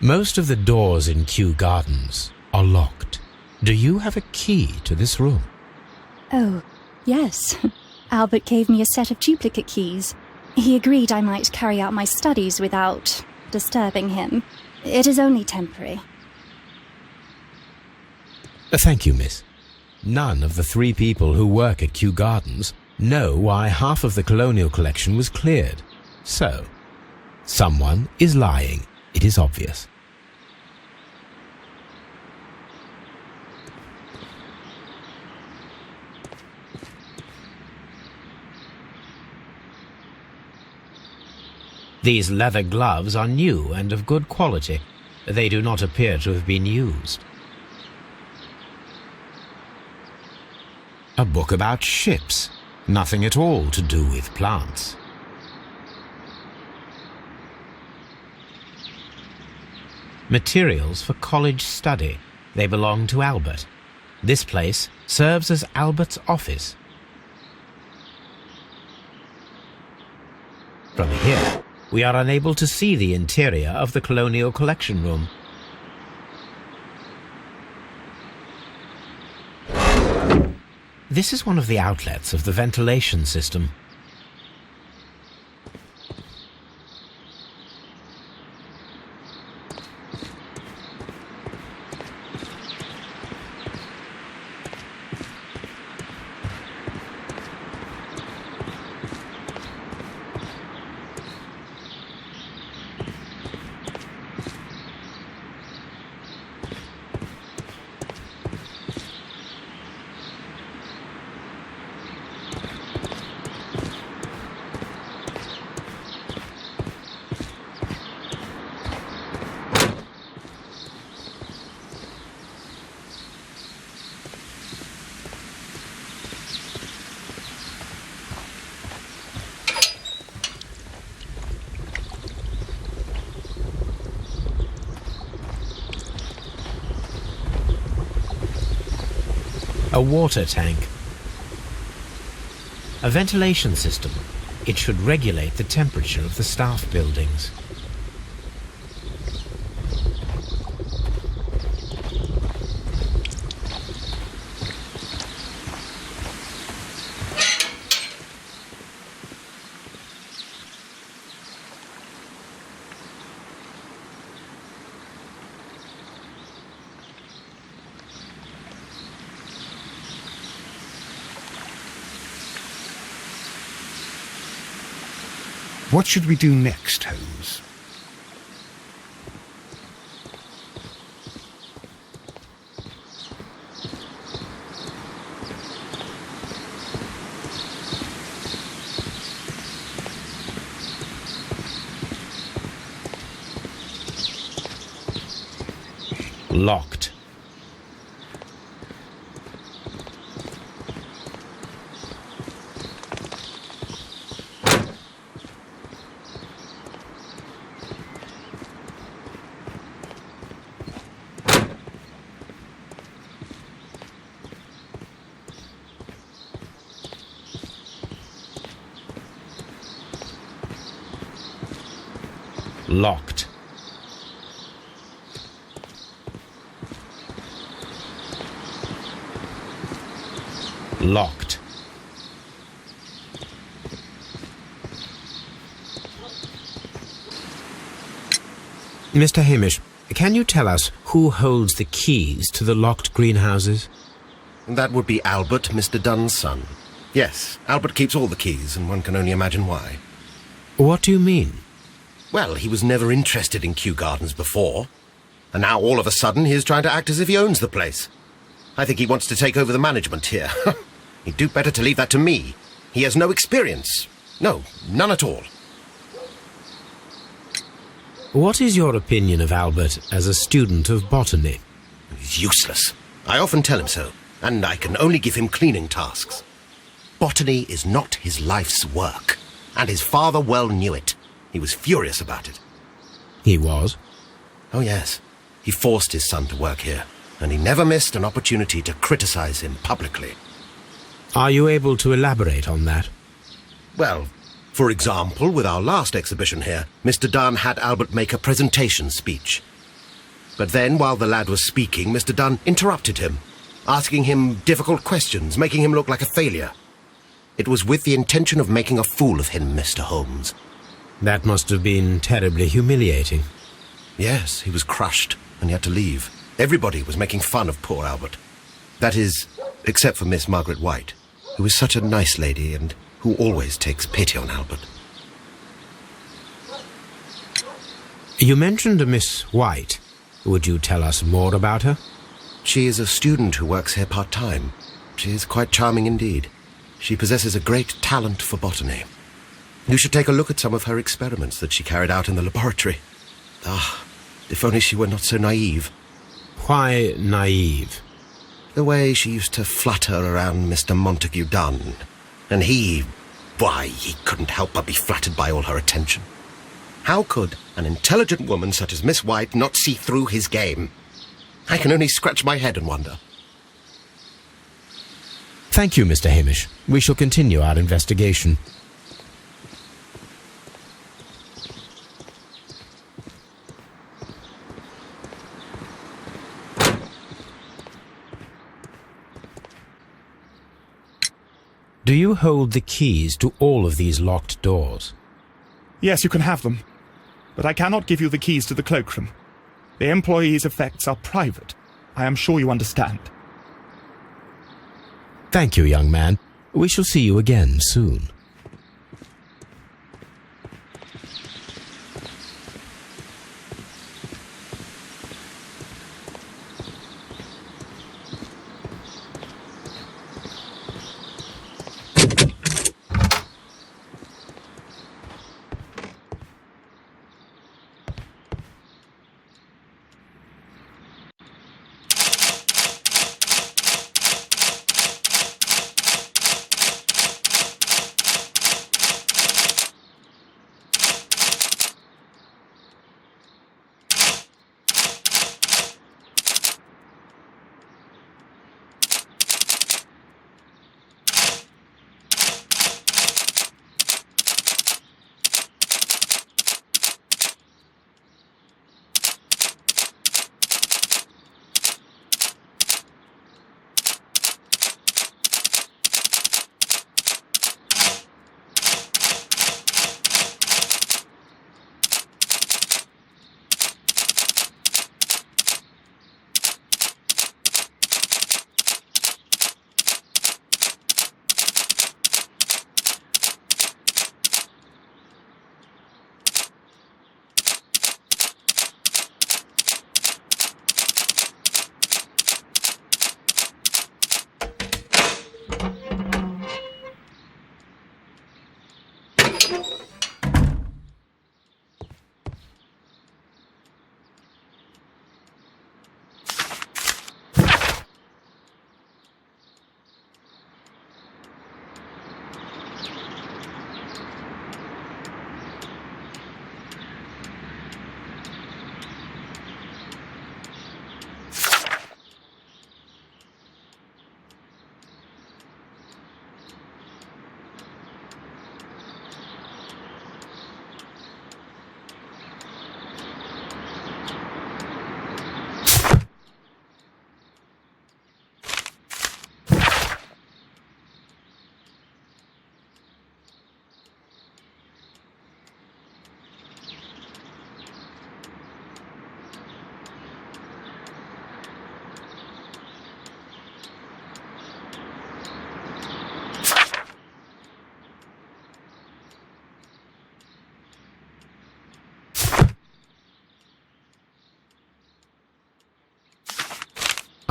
Most of the doors in Kew Gardens are locked. Do you have a key to this room? Oh, yes. Albert gave me a set of duplicate keys. He agreed I might carry out my studies without disturbing him. It is only temporary. Thank you, miss. None of the 3 people who work at Kew Gardens know why half of the colonial collection was cleared. So, someone is lying. It is obvious. These leather gloves are new and of good quality. They do not appear to have been used. A book about ships. Nothing at all to do with plants. Materials for college study. They belong to Albert. This place serves as Albert's office. From here, we are unable to see the interior of the Colonial Collection Room. This is one of the outlets of the ventilation system. A water tank. A ventilation system. It should regulate the temperature of the staff buildings. What should we do next, Holmes? Locked. Locked. Locked. Mr. Hamish, can you tell us who holds the keys to the locked greenhouses? That would be Albert, Mr. Dunn's son. Yes, Albert keeps all the keys, and one can only imagine why. What do you mean? Well, he was never interested in Kew Gardens before, and now all of a sudden he is trying to act as if he owns the place. I think he wants to take over the management here. He'd do better to leave that to me. He has no experience. No, none at all. What is your opinion of Albert as a student of botany? He's useless. I often tell him so, and I can only give him cleaning tasks. Botany is not his life's work, and his father well knew it. He was furious about it. He was? Oh, yes. He forced his son to work here, and he never missed an opportunity to criticize him publicly. Are you able to elaborate on that? Well, for example, with our last exhibition here, Mr. Dunn had Albert make a presentation speech. But then, while the lad was speaking, Mr. Dunn interrupted him, asking him difficult questions, making him look like a failure. It was with the intention of making a fool of him, Mr. Holmes. That must have been terribly humiliating. Yes, he was crushed, and he had to leave. Everybody was making fun of poor Albert. That is, except for Miss Margaret White, who is such a nice lady and who always takes pity on Albert. You mentioned a Miss White. Would you tell us more about her? She is a student who works here part-time. She is quite charming indeed. She possesses a great talent for botany. You should take a look at some of her experiments that she carried out in the laboratory. Ah, if only she were not so naive. Why naive? The way she used to flutter around Mr. Montague Dunn. And he couldn't help but be flattered by all her attention. How could an intelligent woman such as Miss White not see through his game? I can only scratch my head and wonder. Thank you, Mr. Hamish. We shall continue our investigation. Do you hold the keys to all of these locked doors? Yes, you can have them. But I cannot give you the keys to the cloakroom. The employees' effects are private. I am sure you understand. Thank you, young man. We shall see you again soon.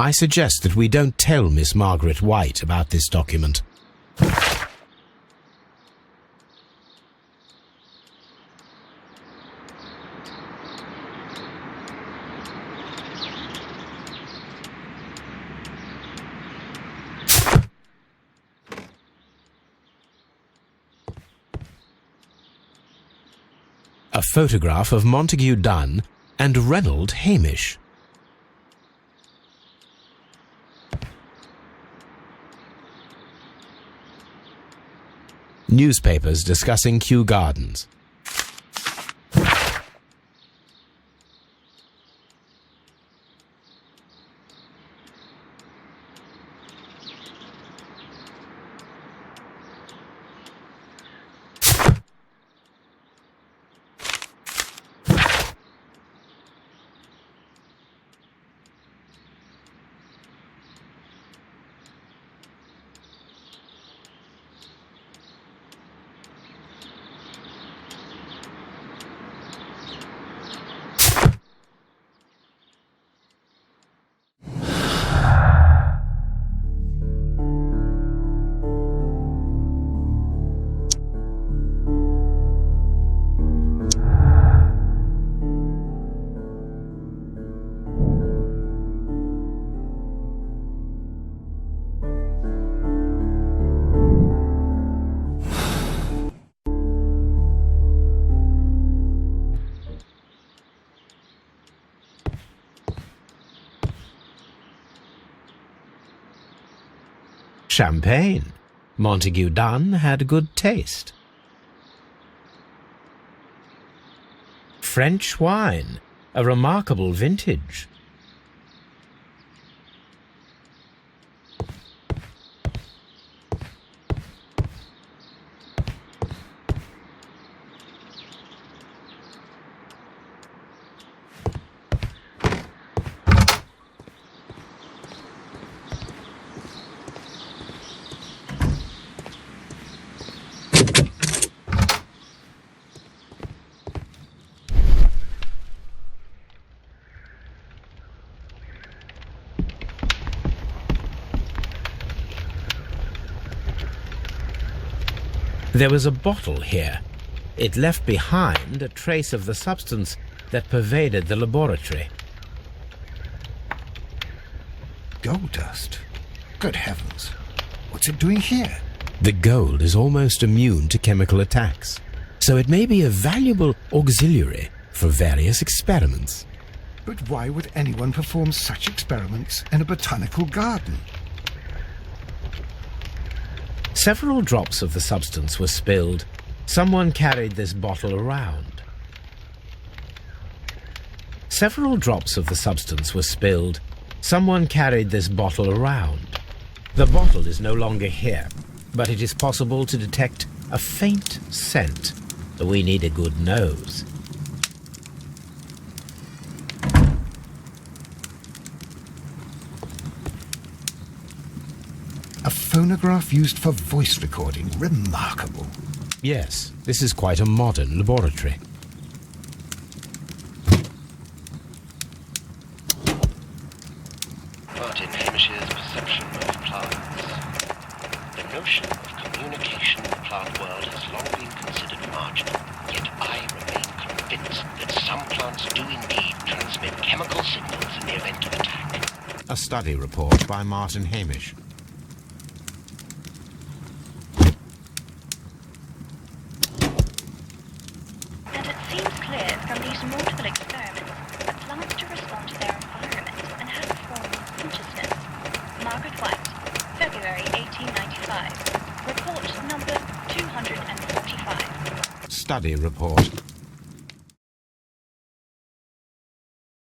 I suggest that we don't tell Miss Margaret White about this document. A photograph of Montague Dunn and Reynold Hamish. Newspapers discussing Kew Gardens. Champagne. Montague Dunn had good taste. French wine, a remarkable vintage. There was a bottle here. It left behind a trace of the substance that pervaded the laboratory. Gold dust? Good heavens. What's it doing here? The gold is almost immune to chemical attacks, so it may be a valuable auxiliary for various experiments. But why would anyone perform such experiments in a botanical garden? Several drops of the substance were spilled. Someone carried this bottle around. Several drops of the substance were spilled. Someone carried this bottle around. The bottle is no longer here, but it is possible to detect a faint scent. We need a good nose. A phonograph used for voice recording. Remarkable. Yes, this is quite a modern laboratory. Martin Hamish's perception of plants. The notion of communication in the plant world has long been considered marginal, yet I remain convinced that some plants do indeed transmit chemical signals in the event of attack. A study report by Martin Hamish. And it seems clear from these multiple experiments that plants do respond to their environment and have a form of consciousness. Margaret White, February 1895. Report number 245. Study report